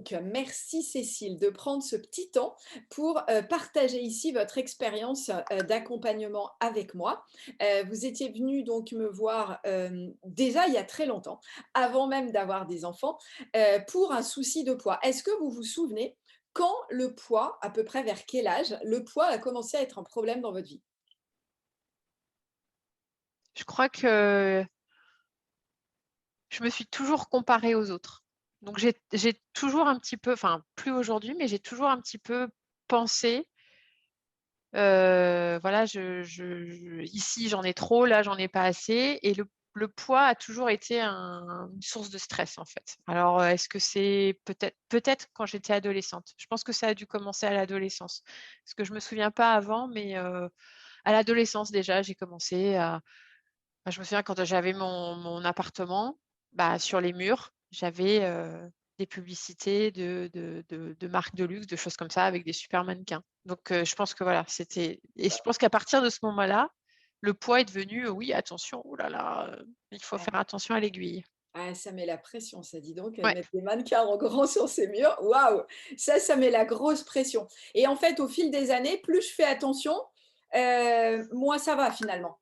Donc, merci Cécile de prendre ce petit temps pour partager ici votre expérience d'accompagnement avec moi. Vous étiez venue donc me voir déjà il y a très longtemps, avant même d'avoir des enfants, pour un souci de poids. Est-ce que vous vous souvenez quand le poids, à peu près vers quel âge, le poids a commencé à être un problème dans votre vie? Je crois que je me suis toujours comparée aux autres. Donc j'ai toujours un petit peu, enfin plus aujourd'hui, mais j'ai toujours un petit peu pensé, voilà, ici j'en ai trop, là j'en ai pas assez, et le poids a toujours été une source de stress en fait. Alors est-ce que c'est peut-être quand j'étais adolescente. Je pense que ça a dû commencer à l'adolescence, parce que je me souviens pas avant, mais à l'adolescence déjà j'ai commencé à. Bah, je me souviens quand j'avais mon appartement, bah, sur les murs, j'avais, des publicités de marques de luxe, de choses comme ça avec des super mannequins. Donc je pense que voilà, et je pense qu'à partir de ce moment-là, le poids est devenu: «Oui, attention, oh là là, il faut faire attention à l'aiguille». Ah, ça met la pression, ça, dis donc, Ouais. mettre des mannequins en grand sur ses murs, waouh! Ça met la grosse pression et en fait, au fil des années, plus je fais attention, moins ça va finalement.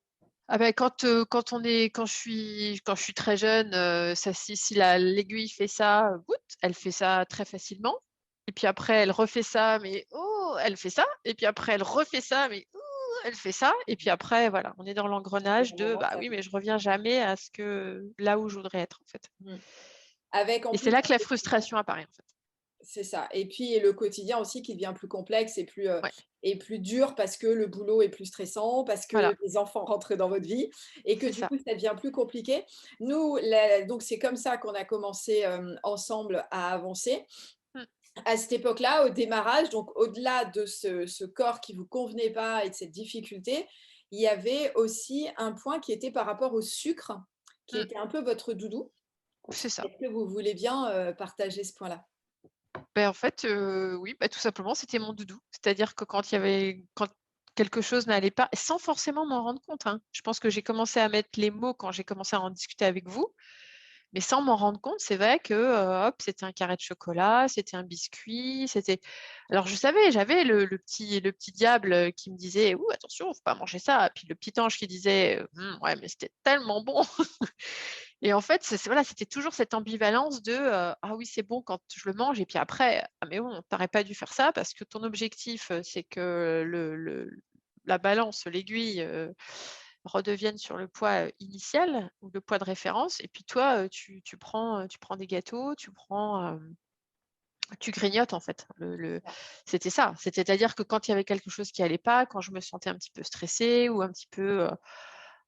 Ah ben quand je suis très jeune, ça si l'aiguille fait ça, bout, elle fait ça très facilement, et puis après elle refait ça, mais oh, elle fait ça, et puis après elle refait ça, mais ouh, elle fait ça, et puis après voilà, on est dans Et l'engrenage à un de: moment, «Bah ça oui, mais je reviens jamais à ce que là où je voudrais être, en fait», mmh. Avec en et c'est plus là un que la quotidien, frustration apparaît, en fait. c'est ça et puis le quotidien aussi qui devient plus complexe Ouais, et plus dur parce que le boulot est plus stressant, parce que voilà, les enfants rentrent dans votre vie et que c'est du ça. coup, ça devient plus compliqué. Nous, la donc c'est comme ça qu'on a commencé, ensemble à avancer. Mmh, À cette époque-là, au démarrage, donc au-delà de ce corps qui vous convenait pas et de cette difficulté, il y avait aussi un point qui était par rapport au sucre, qui mmh, était un peu votre doudou. c'est ça. Est-ce que vous voulez bien, partager ce point-là? En fait, oui, bah, tout simplement, c'était mon doudou. C'est-à-dire que quand quelque chose n'allait pas, sans forcément m'en rendre compte, hein. Je pense que j'ai commencé à mettre les mots quand j'ai commencé à en discuter avec vous, mais sans m'en rendre compte, c'est vrai que, hop, c'était un carré de chocolat, c'était un biscuit, alors je savais, j'avais le petit diable, qui me disait: «Ouh, attention, faut pas manger ça», puis le petit ange qui disait: Ouais, mais c'était tellement bon». Et en fait, voilà, c'était toujours cette ambivalence de, «Ah oui, c'est bon quand je le mange», et puis après: «Ah mais bon, tu aurais pas dû faire ça parce que ton objectif, c'est que la balance, l'aiguille, redevienne sur le poids, initial ou le poids de référence, et puis toi, tu prends des gâteaux, tu grignotes», en fait. C'était ça. C'est-à-dire que quand il y avait quelque chose qui allait pas, quand je me sentais un petit peu stressée ou un petit peu,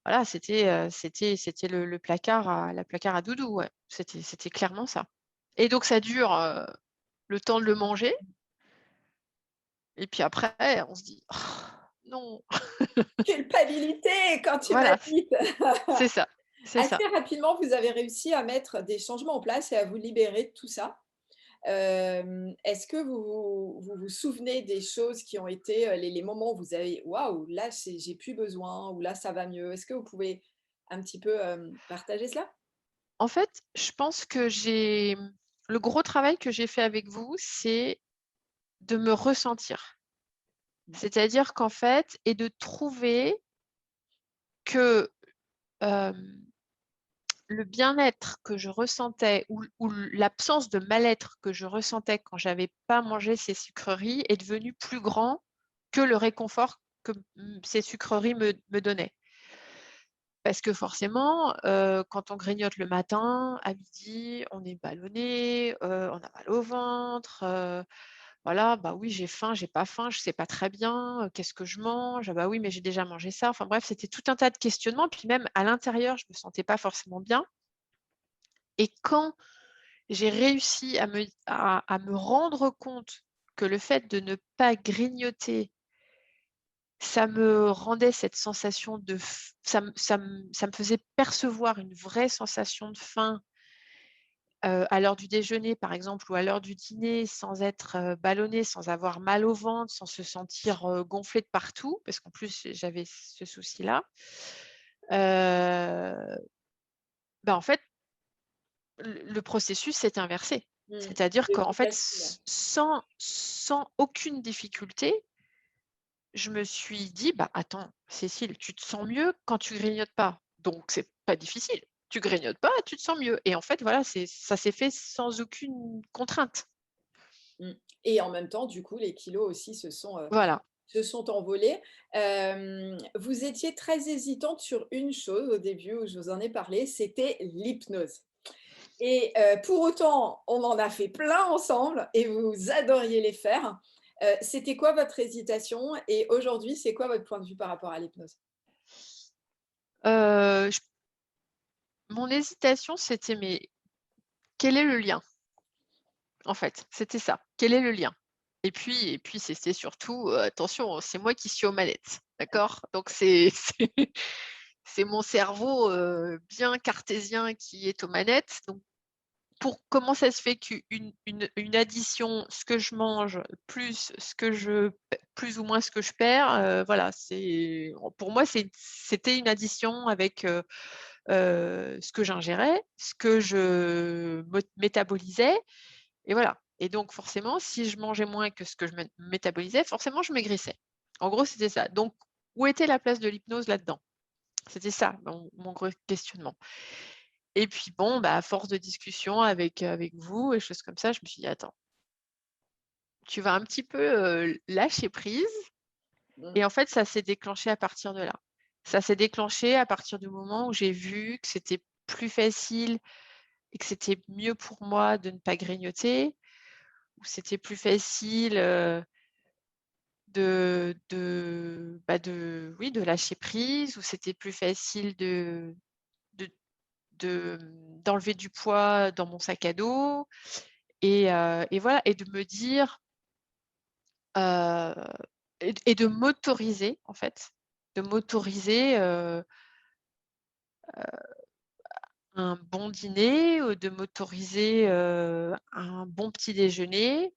voilà, c'était le placard à doudou, ouais. C'était clairement ça. Et donc ça dure, le temps de le manger, et puis après on se dit: «Oh non!» Culpabilité quand tu vas Voilà, vite. c'est ça, c'est ça. Assez rapidement, vous avez réussi à mettre des changements en place et à vous libérer de tout ça. Est-ce que vous souvenez des choses qui ont été, les moments où vous avez: «Waouh, là, j'ai plus besoin» ou «Là, ça va mieux»? Est-ce que vous pouvez un petit peu, partager cela? En fait, je pense que le gros travail que j'ai fait avec vous, c'est de me ressentir. C'est-à-dire qu'en fait, et de trouver que, hem, le bien-être que je ressentais, ou l'absence de mal-être que je ressentais quand j'avais pas mangé ces sucreries, est devenu plus grand que le réconfort que, ces sucreries me donnaient. Parce que forcément, quand on grignote le matin, à midi, on est ballonné, on a mal au ventre, voilà, bah oui, j'ai faim, j'ai pas faim, je sais pas très bien, qu'est-ce que je mange? Ah bah oui, mais j'ai déjà mangé ça. Enfin bref, c'était tout un tas de questionnements, puis même à l'intérieur, je me sentais pas forcément bien, et quand j'ai réussi à me rendre compte que le fait de ne pas grignoter, ça me rendait cette sensation de f ça me faisait percevoir une vraie sensation de faim, à l'heure du déjeuner, par exemple, ou à l'heure du dîner, sans être, ballonnée, sans avoir mal au ventre, sans se sentir, gonflée de partout, parce qu'en plus j'avais ce souci-là. Bah, en fait, le processus s'est inversé. Mmh. C'est-à-dire C'est qu'en plus fait, facile. sans aucune difficulté, je me suis dit: «Bah, attends, Cécile, tu te sens mieux quand tu grignotes pas, donc c'est pas difficile. Tu grignotes pas, tu te sens mieux» et en fait, voilà, ça s'est fait sans aucune contrainte. Mmh. Et en même temps, du coup, les kilos aussi Voilà. se sont envolés. Vous étiez très hésitante sur une chose au début où je vous en ai parlé, c'était l'hypnose. Et pour autant, on en a fait plein ensemble et vous adoriez les faire. C'était quoi votre hésitation et aujourd'hui, c'est quoi votre point de vue par rapport à l'hypnose? Je Mon hésitation, c'était: «Mais quel est le lien?» en fait, c'était ça. Quel est le lien? Et puis c'était surtout, attention, c'est moi qui suis aux manettes, d'accord? Donc c'est c'est mon cerveau, bien cartésien qui est aux manettes. Donc comment ça se fait qu'une addition, ce que je mange plus ce que je plus ou moins ce que je perds, voilà, pour moi, c'était une addition avec, ce que j'ingérais, ce que je métabolisais et voilà. Et donc forcément, si je mangeais moins que ce que je métabolisais, forcément je maigrissais. En gros, c'était ça. Donc où était la place de l'hypnose là-dedans? C'était ça mon gros questionnement. Et puis bon, bah, à force de discussion avec vous et choses comme ça, je me suis dit: «Attends, tu vas un petit peu, lâcher prise» Mmh. et en fait, ça s'est déclenché à partir de là. Ça s'est déclenché à partir du moment où j'ai vu que c'était plus facile et que c'était mieux pour moi de ne pas grignoter, où c'était plus facile, de lâcher prise, où c'était plus facile de d'enlever du poids dans mon sac à dos et voilà et de me dire, heu et de m'autoriser en fait, de m'autoriser, un bon dîner, de m'autoriser, un bon petit déjeuner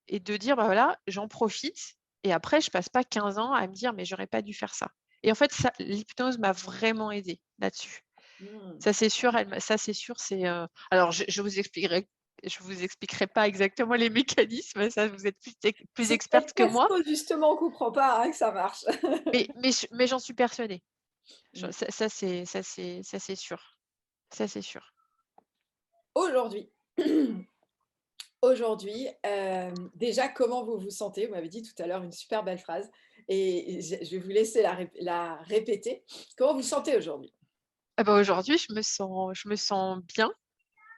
et de dire: «Bah, voilà, j'en profite et après je passe pas 15 ans à me dire: "Mais j'aurais pas dû faire ça"» et en fait ça l'hypnose m'a vraiment aidée là-dessus. Mmh. Ça c'est sûr, ça c'est sûr, alors je vous expliquerai pas exactement les mécanismes, ça vous êtes plus C'est peut-être experte que parce moi, que justement on comprend pas, hein, que ça marche. mais j'en suis persuadée. Je Mmh. ça c'est sûr. Ça c'est sûr. Aujourd'hui Aujourd'hui, déjà comment vous vous sentez? Vous m'avez dit tout à l'heure une super belle phrase et je vais vous laisser la répéter. Comment vous sentez aujourd'hui? Ah bah, aujourd'hui je me sens bien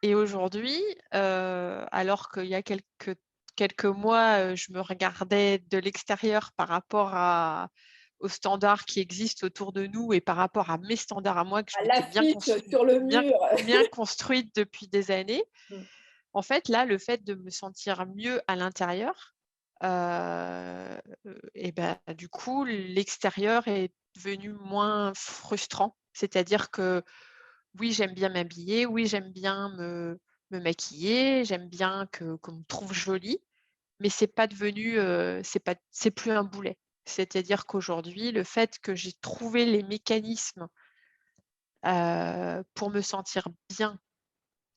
et aujourd'hui, alors qu'il y a quelques mois, je me regardais de l'extérieur par rapport aux standards qui existent autour de nous et par rapport à mes standards à moi que je À m'étais l'affiche sur le mur. bien construite depuis des années. Mmh. En fait, là, le fait de me sentir mieux à l'intérieur, et bah, du coup, l'extérieur est devenu moins frustrant. C'est-à-dire que oui, j'aime bien m'habiller, oui, j'aime bien me maquiller, j'aime bien qu'on me trouve jolie, mais c'est pas devenu, c'est plus un boulet. C'est-à-dire qu'aujourd'hui, le fait que j'ai trouvé les mécanismes, pour me sentir bien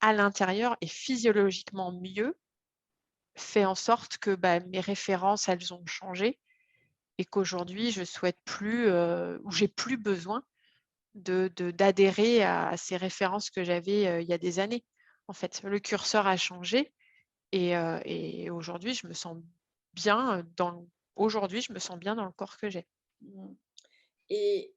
à l'intérieur et physiologiquement mieux, fait en sorte que, bah, mes références, elles ont changé et qu'aujourd'hui je souhaite plus, ou j'ai plus besoin d'adhérer à ces références que j'avais, il y a des années. En fait, le curseur a changé et aujourd'hui je me sens bien, aujourd'hui je me sens bien dans le corps que j'ai. Mmh. Et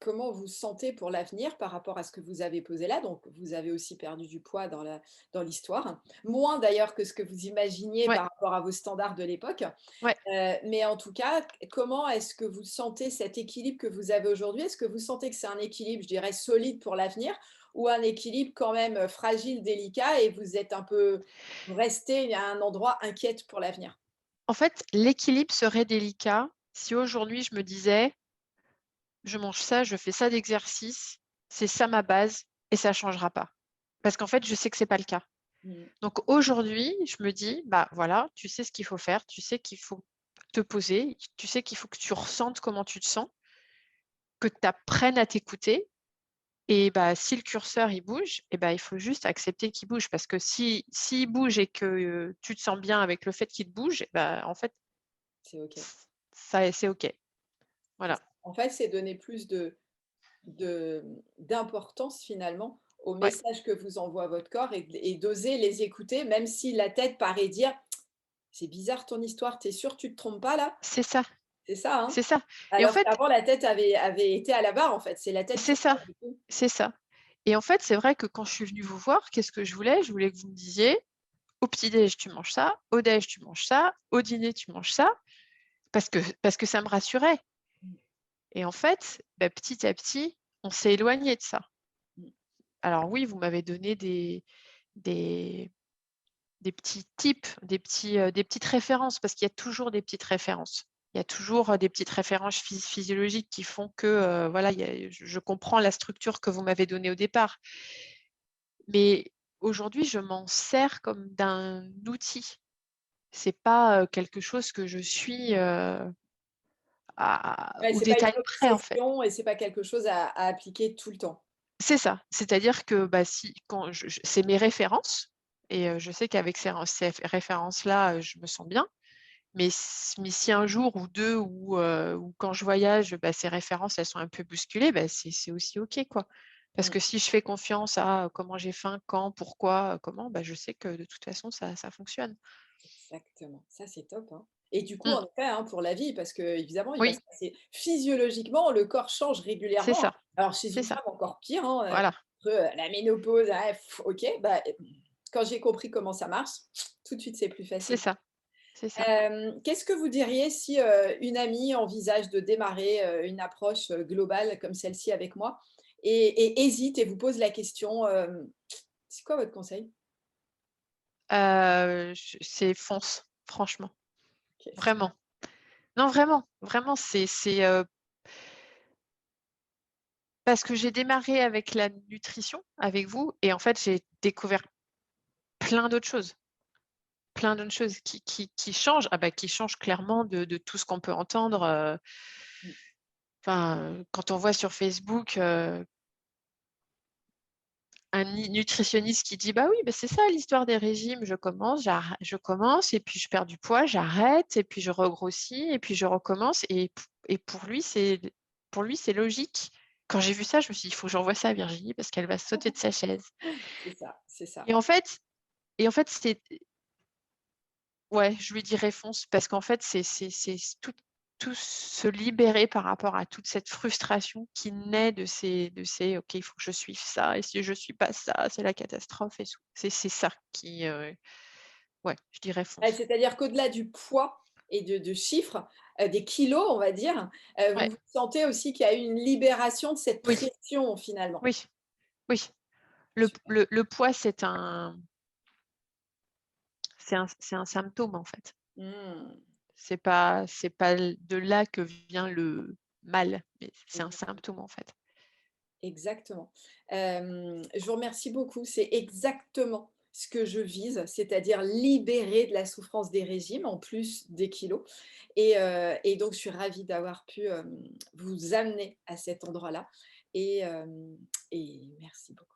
comment vous sentez pour l'avenir par rapport à ce que vous avez posé là? Donc vous avez aussi perdu du poids dans l'histoire. Moins d'ailleurs que ce que vous imaginiez Ouais, par rapport à vos standards de l'époque. ouais. Mais en tout cas, comment est-ce que vous sentez cet équilibre que vous avez aujourd'hui? Est-ce que vous sentez que c'est un équilibre, je dirais, solide pour l'avenir ou un équilibre quand même, fragile, délicat et vous restez à un endroit inquiète pour l'avenir? En fait, l'équilibre serait délicat si aujourd'hui je me disais: «Je mange ça, je fais ça d'exercice, c'est ça ma base et ça changera pas». Parce qu'en fait, je sais que c'est pas le cas. Mmh. Donc aujourd'hui, je me dis: «Bah, voilà, tu sais ce qu'il faut faire, tu sais qu'il faut te poser, tu sais qu'il faut que tu ressentes comment tu te sens, que tu apprennes à t'écouter Et bah, si le curseur, il bouge, et bah, il faut juste accepter qu'il bouge parce que s'il bouge et que, tu te sens bien avec le fait qu'il bouge, et bah, en fait, C'est OK. ça c'est OK. C'est Voilà. ça. En fait, c'est donner plus de d'importance finalement aux Ouais, messages que vous envoie votre corps et d'oser les écouter, même si la tête paraît dire: «C'est bizarre ton histoire, tu es sûr tu te trompes pas là?» c'est ça, C'est ça, hein? c'est ça. Et en Alors fait qu'avant la tête avait été à la barre en fait, c'est la tête qui c'est ça, parle du coup. c'est ça. Et en fait, c'est vrai que quand je suis venue vous voir, qu'est-ce que je voulais? Je voulais que vous me disiez: «Au petit-déj, tu manges ça, au déj, tu manges ça, au dîner, tu manges ça», parce que ça me rassurait. Mmh, Et en fait, bah, petit à petit, on s'est éloigné de ça. mmh. Alors oui, vous m'avez donné des des petits tips, des petites références, parce qu'il y a toujours des petites références. Il y a toujours, des petites références physiologiques qui font que, voilà, je comprends la structure que vous m'avez donnée au départ. Mais aujourd'hui, je m'en sers comme d'un outil. C'est pas, quelque chose que je suis, Ouais, au c'est pas une détail près, en fait. obsession et c'est pas quelque chose à appliquer tout le temps. C'est ça. C'est-à-dire que, bah, si quand c'est mes références et je sais qu'avec ces références-là, je me sens bien. Mais si un jour ou 2 ou quand je voyage, bah, ces références, elles sont un peu bousculées, bah, c'est aussi OK, quoi. Parce Mmh. que si je fais confiance à comment j'ai faim, quand, pourquoi, comment, bah, je sais que de toute façon ça fonctionne. Exactement, ça c'est top, hein. Et du coup, Mmh. en effet, hein, pour la vie, parce qu'évidemment, il va se Oui, passer physiologiquement, le corps change c'est régulièrement, hein. ça, Alors chez c'est une ça. femme encore pire, hein, Voilà, entre, la ménopause, ah OK, bah, quand j'ai compris comment ça marche, tout de suite c'est plus c'est facile. ça, c'est ça. Qu'est-ce que vous diriez si, une amie envisage de démarrer, une approche, globale comme celle-ci avec moi et hésite et vous pose la question, c'est quoi votre conseil? C'est fonce, franchement, OK. vraiment. Non, vraiment, vraiment, parce que j'ai démarré avec la nutrition, avec vous et en fait, j'ai découvert plein d'autres choses. Plein d'autres choses qui changent, ah bah, qui changent clairement de tout ce qu'on peut entendre, Mmh. enfin, quand on voit sur Facebook, un nutritionniste qui dit: «Bah, oui, bah, c'est ça l'histoire des régimes, je commence et puis je perds du poids, j'arrête et puis je regrossis et puis je recommence» et pour lui, c'est logique. Quand j'ai vu ça, je me suis dit: «Il faut que j'envoie ça à Virginie parce qu'elle va sauter de sa chaise» C'est ça, c'est ça. et en fait c'est ouais, je lui dirais fonce parce qu'en fait, c'est tout se libérer par rapport à toute cette frustration qui naît de ces: «OK, il faut que je suive ça et si je suis pas ça, c'est la catastrophe et tout». C'est ça qui, ouais, je dirais Ouais, fonce. c'est-à-dire qu'au-delà du poids et de chiffres, des kilos, on va dire, Ouais, vous sentez aussi qu'il y a eu une libération de cette oui, pression finalement? oui, oui. Super. Le poids, c'est un symptôme, en fait. Mmh. C'est pas de là que vient le mal, mais c'est un Exact symptôme, en fait. exactement. Je vous remercie beaucoup. C'est exactement ce que je vise, c'est-à-dire libérer de la souffrance des régimes, en plus des kilos et donc je suis ravie d'avoir pu, vous amener à cet endroit-là et merci beaucoup.